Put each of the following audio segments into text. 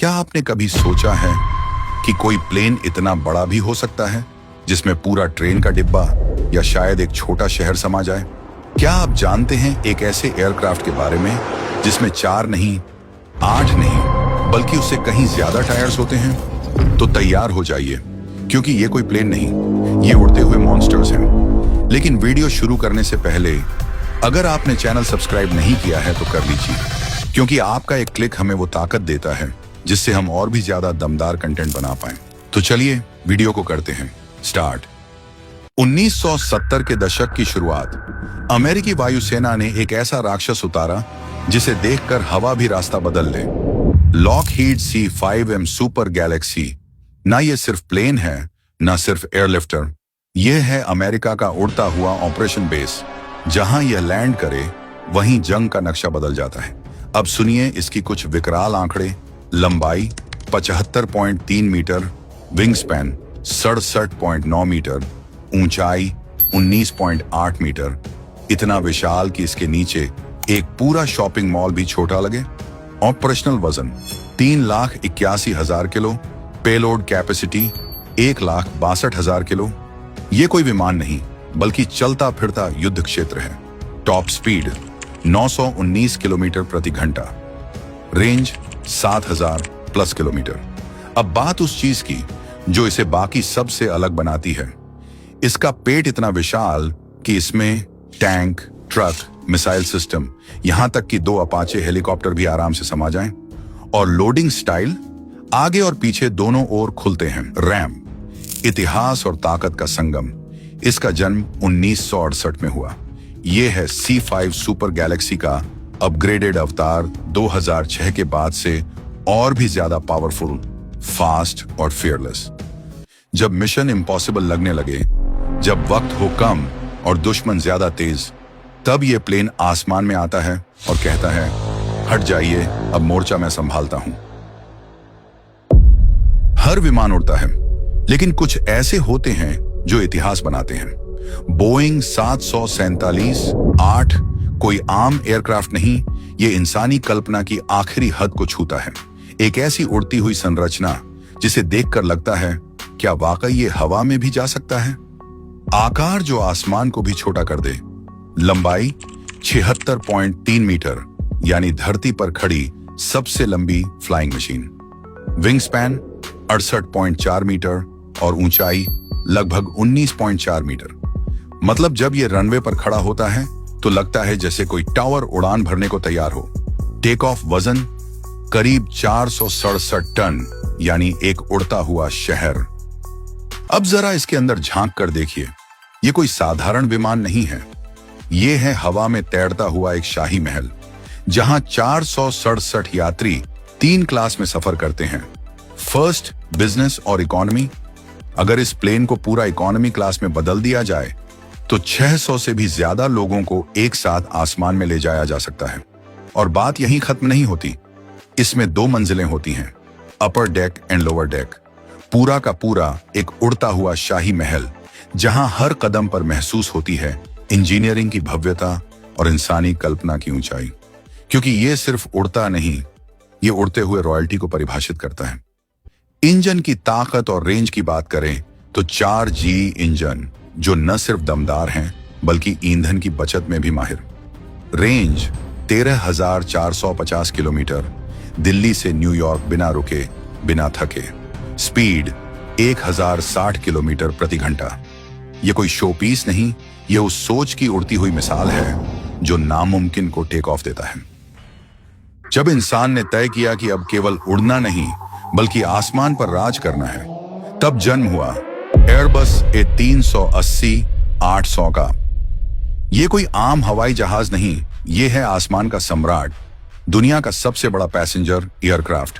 क्या आपने कभी सोचा है कि कोई प्लेन इतना बड़ा भी हो सकता है जिसमें पूरा ट्रेन का डिब्बा या शायद एक छोटा शहर समा जाए? क्या आप जानते हैं एक ऐसे एयरक्राफ्ट के बारे में जिसमें 4 नहीं, 8 नहीं, बल्कि उससे कहीं ज्यादा टायर्स होते हैं? तो तैयार हो जाइए, क्योंकि ये कोई प्लेन नहीं, ये उड़ते हुए मॉन्स्टर्स हैं। लेकिन वीडियो शुरू करने से पहले अगर आपने चैनल सब्सक्राइब नहीं किया है तो कर लीजिए, क्योंकि आपका एक क्लिक हमें वो ताकत देता है जिससे हम और भी ज्यादा दमदार कंटेंट बना पाएं। तो चलिए वीडियो को करते हैं स्टार्ट। 1970 के दशक की शुरुआत, अमेरिकी वायुसेना ने एक ऐसा राक्षस उतारा जिसे देखकर हवा भी रास्ता बदल ले। Lockheed C-5M super Galaxy. ना ये सिर्फ प्लेन है, ना सिर्फ एयरलिफ्टर, यह है अमेरिका का उड़ता हुआ ऑपरेशन बेस। जहां यह लैंड करे वहीं जंग का नक्शा बदल जाता है। अब सुनिए इसकी कुछ विकराल आंकड़े। लंबाई 75.3 मीटर, विंग स्पैन 67.9 मीटर, ऊंचाई 19.8 मीटर। इतना विशाल कि इसके नीचे एक पूरा शॉपिंग मॉल भी छोटा लगे। ऑपरेशनल वजन 3,81,000 किलो, पेलोड कैपेसिटी 1,62,000 किलो। ये कोई विमान नहीं बल्कि चलता फिरता युद्ध क्षेत्र है। टॉप स्पीड 919 किलोमीटर प्रति घंटा, रेंज 7,000 प्लस किलोमीटर। अब बात उस चीज की जो इसे बाकी सबसे अलग बनाती है। इसका पेट इतना विशाल कि इसमें टैंक, ट्रक, मिसाइल सिस्टम, यहां तक कि 2 अपाचे हेलीकॉप्टर भी आराम से समा जाएं। और लोडिंग स्टाइल आगे और पीछे दोनों ओर खुलते हैं। रैम, इतिहास और ताकत का संगम। इसका जन्म 1968 में हुआ। यह है C-5 सुपर गैलेक्सी का अपग्रेडेड अवतार। 2006 के बाद से और भी ज्यादा पावरफुल, फास्ट और फियरलेस। जब मिशन इम्पॉसिबल लगने लगे, जब वक्त हो कम और दुश्मन ज्यादा तेज, तब यह प्लेन आसमान में आता है और कहता है, हट जाइए, अब मोर्चा मैं संभालता हूं। हर विमान उड़ता है, लेकिन कुछ ऐसे होते हैं जो इतिहास बनाते हैं। बोइंग 747-8 कोई आम एयरक्राफ्ट नहीं, ये इंसानी कल्पना की आखिरी हद को छूता है। एक ऐसी उड़ती हुई संरचना जिसे देखकर लगता है, क्या वाकई ये हवा में भी जा सकता है? आकार जो आसमान को भी छोटा कर दे। लंबाई 76.3 मीटर, यानी धरती पर खड़ी सबसे लंबी flying machine. Wing span 68.4 metre और ऊंचाई लगभग 19.4 मीटर। मतलब जब यह रनवे पर खड़ा होता है तो लगता है जैसे कोई टावर उड़ान भरने को तैयार हो। टेक ऑफ वजन करीब 467 टन, यानी एक उड़ता हुआ शहर। अब जरा इसके अंदर झांक कर देखिए, यह कोई साधारण विमान नहीं है। यह है हवा में तैरता हुआ एक शाही महल, जहां 467 यात्री 3 क्लास में सफर करते हैं, फर्स्ट, बिजनेस और इकोनॉमी। अगर इस प्लेन को पूरा इकोनॉमी क्लास में बदल दिया जाए तो 600 से भी ज्यादा लोगों को एक साथ आसमान में ले जाया जा सकता है। और बात यहीं खत्म नहीं होती। इसमें 2 मंजिलें होती हैं, अपर डेक एंड लोअर डेक। पूरा का पूरा एक उड़ता हुआ शाही महल, जहां हर कदम पर महसूस होती है इंजीनियरिंग की भव्यता और इंसानी कल्पना की ऊंचाई। क्योंकि ये सिर्फ उड़ता नहीं, ये उड़ते हुए रॉयल्टी को परिभाषित करता है। इंजन की ताकत और रेंज की बात करें तो 4G इंजन, जो न सिर्फ दमदार हैं बल्कि ईंधन की बचत में भी माहिर। रेंज 13,450 किलोमीटर, दिल्ली से न्यूयॉर्क बिना रुके, बिना थके। स्पीड 1,060 किलोमीटर प्रति घंटा। यह कोई शो पीस नहीं, यह उस सोच की उड़ती हुई मिसाल है जो नामुमकिन को टेक ऑफ देता है। जब इंसान ने तय किया कि अब केवल उड़ना नहीं बल्कि आसमान पर राज करना है, तब जन्म हुआ एयरबस A380-800 का। यह कोई आम हवाई जहाज नहीं, यह है आसमान का सम्राट, दुनिया का सबसे बड़ा पैसेंजर एयरक्राफ्ट।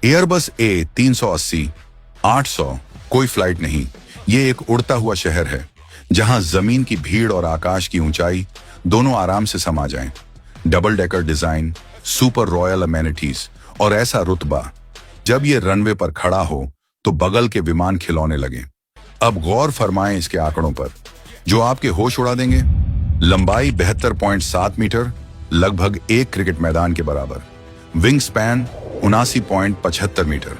एयरबस A380-800 कोई फ्लाइट नहीं, यह एक उड़ता हुआ शहर है, जहां जमीन की भीड़ और आकाश की ऊंचाई दोनों आराम से समा जाएं। Double decker design, super royal amenities और ऐसा रुतबा, जब ये रनवे पर खड़ा हो तो बगल के विमान खिलौने लगे। अब गौर फरमाएं इसके आंकड़ों पर, जो आपके होश उड़ा देंगे। लंबाई 72.7 मीटर, लगभग एक क्रिकेट मैदान के बराबर। विंग स्पैन 79.75 मीटर,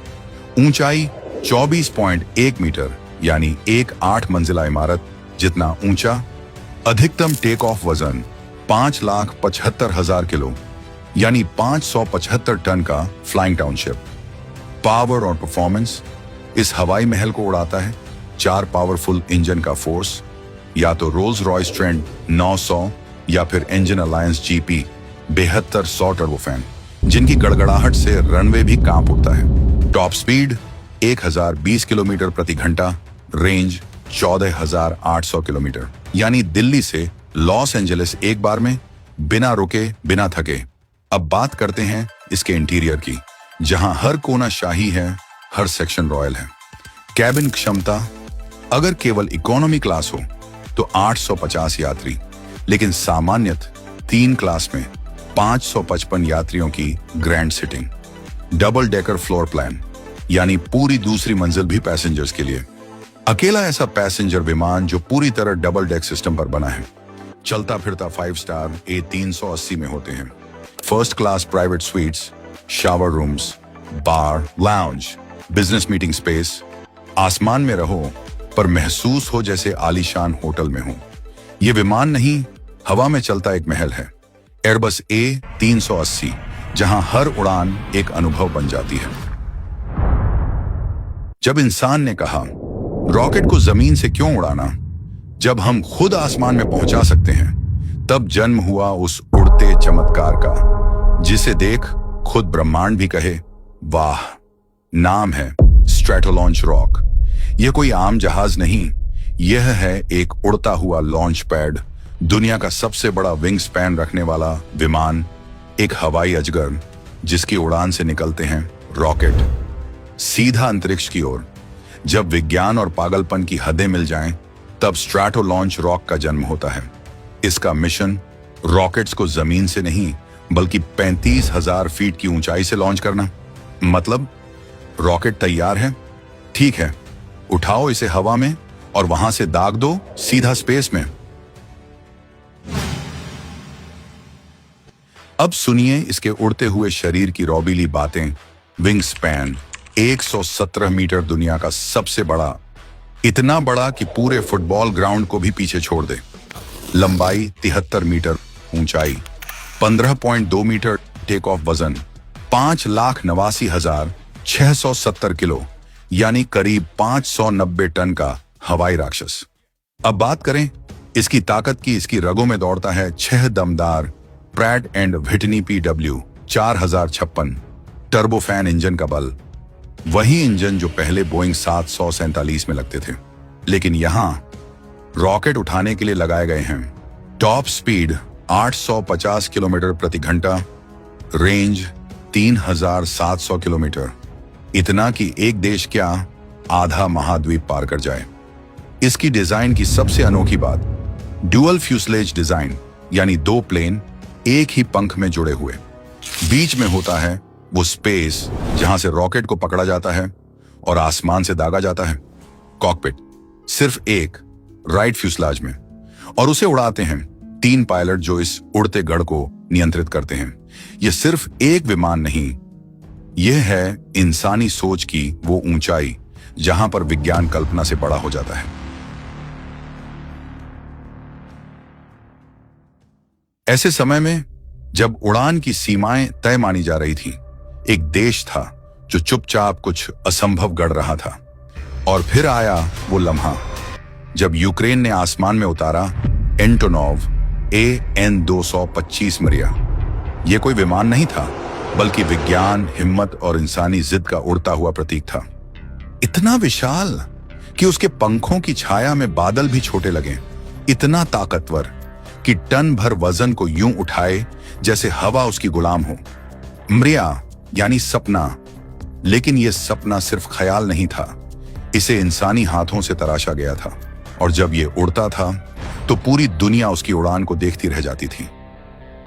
ऊंचाई 24.1 मीटर यानी एक 8 मंजिला इमारत जितना ऊंचा, अधिकतम टेक ऑफ वजन 5,75,000 किलो यानी 575 टन का फ्लाइंग टाउनशिप। पावर और परफॉर्मेंस, इस हवाई महल को उड़ाता है 4 पावरफुल इंजन का फोर्स, या तो रोल्स रॉयस ट्रेंड 900 या फिर इंजन अलायंस जीपी 7200 टर्बोफैन, जिनकी गड़गड़ाहट से रनवे भी कांप उठता है। टॉप स्पीड 1020 किलोमीटर प्रति घंटा, रेंज 14,800 किलोमीटर, यानी दिल्ली से लॉस एंजलिस एक बार में बिना रुके बिना थके। अब बात करते हैं इसके इंटीरियर की, जहां हर कोना शाही है, हर सेक्शन रॉयल है। कैबिन क्षमता, अगर केवल इकोनॉमी क्लास हो तो 850 यात्री, लेकिन सामान्यत 3 क्लास में 555 यात्रियों की grand sitting. Double decker floor plan, यानी पूरी दूसरी मंजिल भी पैसेंजर्स के लिए। अकेला ऐसा पैसेंजर विमान जो पूरी तरह डबल डेक सिस्टम पर बना है। चलता फिरता 5 स्टार A380 में होते हैं। First class private suites, shower rooms, bar, lounge, business meeting space. आसमान में रहो पर महसूस हो जैसे आलीशान होटल में हो। यह विमान नहीं, हवा में चलता एक महल है। एयरबस A380, जहां हर उड़ान एक अनुभव बन जाती है। जब इंसान ने कहा रॉकेट को जमीन से क्यों उड़ाना जब हम खुद आसमान में पहुंचा सकते हैं, तब जन्म हुआ उस उड़ते चमत्कार का, जिसे देख खुद ब्रह्मांड भी कहे वाह। नाम है स्ट्रैटोलॉन्च रॉक। यह कोई आम जहाज नहीं, यह है एक उड़ता हुआ लॉन्च पैड, दुनिया का सबसे बड़ा विंग स्पैन रखने वाला विमान, एक हवाई अजगर जिसकी उड़ान से निकलते हैं रॉकेट सीधा अंतरिक्ष की ओर। जब विज्ञान और पागलपन की हदें मिल जाएं, तब स्ट्रैटोलॉन्च रॉक का जन्म होता है। इसका मिशन रॉकेट्स को जमीन से नहीं बल्कि 35,000 फीट की ऊंचाई से लॉन्च करना। मतलब रॉकेट तैयार है, ठीक है, उठाओ इसे हवा में और वहां से दाग दो सीधा स्पेस में। अब सुनिए इसके उड़ते हुए शरीर की रौबीली बातें। विंग स्पैन 117 मीटर, दुनिया का सबसे बड़ा, इतना बड़ा कि पूरे फुटबॉल ग्राउंड को भी पीछे छोड़ दे। लंबाई 73 मीटर, ऊंचाई 15.2 मीटर, टेक ऑफ वजन 5,89,670 किलो यानी करीब 590 टन का हवाई राक्षस। अब बात करें इसकी ताकत की। इसकी रगों में दौड़ता है 6 दमदार Pratt and Whitney PW 4056 turbofan engine का बल, वही इंजन जो पहले बोइंग 747 में लगते थे, लेकिन यहां रॉकेट उठाने के लिए लगाए गए हैं। टॉप स्पीड 850 किलोमीटर प्रति घंटा, रेंज 3,700 किलोमीटर, इतना कि एक देश क्या आधा महाद्वीप पार कर जाए। इसकी डिजाइन की सबसे अनोखी बात, ड्यूअल फ्यूसलेज डिजाइन, यानी 2 प्लेन एक ही पंख में जुड़े हुए। बीच में होता है वो स्पेस जहां से रॉकेट को पकड़ा जाता है और आसमान से दागा जाता है। कॉकपिट सिर्फ एक राइट फ्यूसलाज में, और उसे उड़ाते हैं 3 पायलट जो इस उड़ते गढ़ को नियंत्रित करते हैं। यह सिर्फ एक विमान नहीं, यह है इंसानी सोच की वो ऊंचाई जहां पर विज्ञान कल्पना से बड़ा हो जाता है। ऐसे समय में जब उड़ान की सीमाएं तय मानी जा रही थी, एक देश था जो चुपचाप कुछ असंभव गढ़ रहा था। और फिर आया वो लम्हा जब यूक्रेन ने आसमान में उतारा एंटोनोव AN-225 मरिया। यह कोई विमान नहीं था, बल्कि विज्ञान, हिम्मत और इंसानी जिद का उड़ता हुआ प्रतीक था। इतना विशाल कि उसके पंखों की छाया में बादल भी छोटे लगे, इतना ताकतवर कि टन भर वजन को यूं उठाए जैसे हवा उसकी गुलाम हो। मरिया यानी सपना, लेकिन यह सपना सिर्फ ख्याल नहीं था, इसे इंसानी हाथों से तराशा गया था। और जब यह उड़ता था तो पूरी दुनिया उसकी उड़ान को देखती रह जाती थी।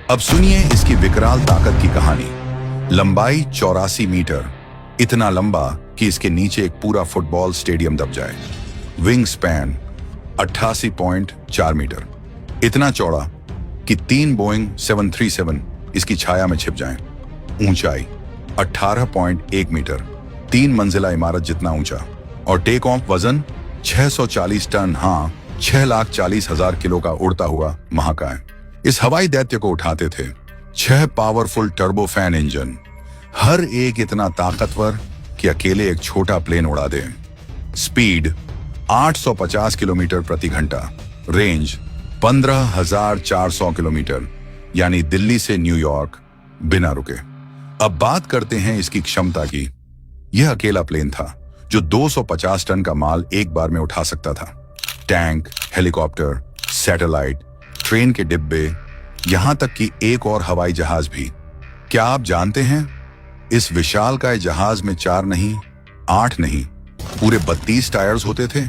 अब सुनिए इसकी विकराल ताकत की कहानी। लंबाई 84 मीटर, इतना लंबा कि इसके नीचे एक पूरा फुटबॉल स्टेडियम दब जाए। विंग स्पैन 88.4 मीटर, इतना चौड़ा कि 3 बोइंग 737 इसकी छाया में छिप जाएं। ऊंचाई 18.1 मीटर, 3 मंजिला इमारत जितना ऊंचा, और टेक ऑफ वजन 640 टन, हाँ 6,40,000 किलो का उड़ता हुआ महाकाय। इस हवाई दैत्य को उठाते थे 6 पावरफुल टर्बोफैन इंजन, हर एक इतना ताकतवर कि अकेले एक छोटा प्लेन उड़ा दे। स्पीड 850 किलोमीटर प्रति घंटा, रेंज 15,400 किलोमीटर, यानी दिल्ली से न्यूयॉर्क बिना रुके। अब बात करते हैं इसकी क्षमता की। यह अकेला प्लेन था जो 250 टन का माल एक बार में उठा सकता था। टैंक, हेलीकॉप्टर, सैटेलाइट, ट्रेन के डिब्बे, यहां तक कि एक और हवाई जहाज भी। क्या आप जानते हैं इस विशालकाय जहाज में 4 नहीं, 8 नहीं, पूरे 32 टायर्स होते थे।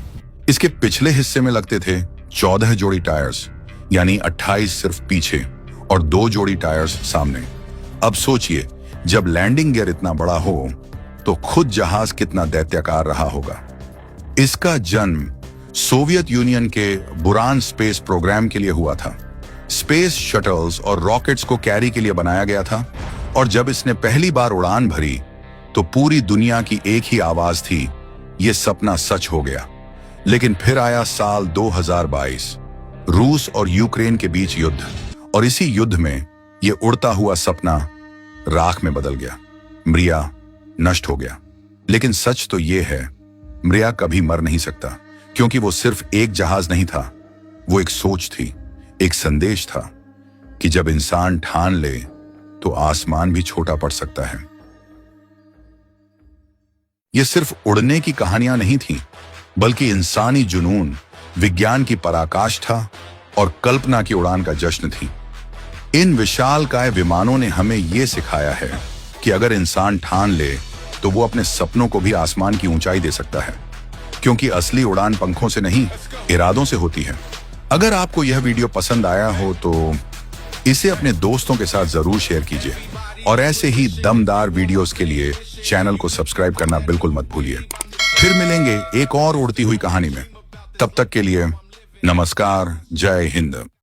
इसके पिछले हिस्से में लगते थे 14 जोड़ी टायर्स, यानी 28 सिर्फ पीछे और 2 जोड़ी टायर्स सामने। अब सोचिए, जब लैंडिंग गियर इतना बड़ा हो तो खुद जहाज कितना दैत्याकार रहा होगा। इसका जन्म सोवियत यूनियन के बुरान स्पेस प्रोग्राम के लिए हुआ था। स्पेस शटल्स और रॉकेट्स को कैरी के लिए बनाया गया था, और जब इसने पहली बार उड़ान भरी तो पूरी दुनिया की एक ही आवाज थी, यह सपना सच हो गया। लेकिन फिर आया साल 2022, रूस और यूक्रेन के बीच युद्ध, और इसी युद्ध में यह उड़ता हुआ सपना राख में बदल गया। मरिया नष्ट हो गया। लेकिन सच तो यह है, मरिया कभी मर नहीं सकता, क्योंकि वो सिर्फ एक जहाज नहीं था, वो एक सोच थी, एक संदेश था कि जब इंसान ठान ले तो आसमान भी छोटा पड़ सकता है। ये सिर्फ उड़ने की कहानियां नहीं थीं, बल्कि इंसानी जुनून, विज्ञान की पराकाष्ठा और कल्पना की उड़ान का जश्न थी। इन विशालकाय विमानों ने हमें यह सिखाया है कि अगर इंसान ठान ले तो वो अपने सपनों को भी आसमान की ऊंचाई दे सकता है, क्योंकि असली उड़ान पंखों से नहीं, इरादों से होती है। अगर आपको यह वीडियो पसंद आया हो तो इसे अपने दोस्तों के साथ जरूर शेयर कीजिए, और ऐसे ही दमदार वीडियोस के लिए चैनल को सब्सक्राइब करना बिल्कुल मत भूलिए। फिर मिलेंगे एक और उड़ती हुई कहानी में। तब तक के लिए नमस्कार, जय हिंद।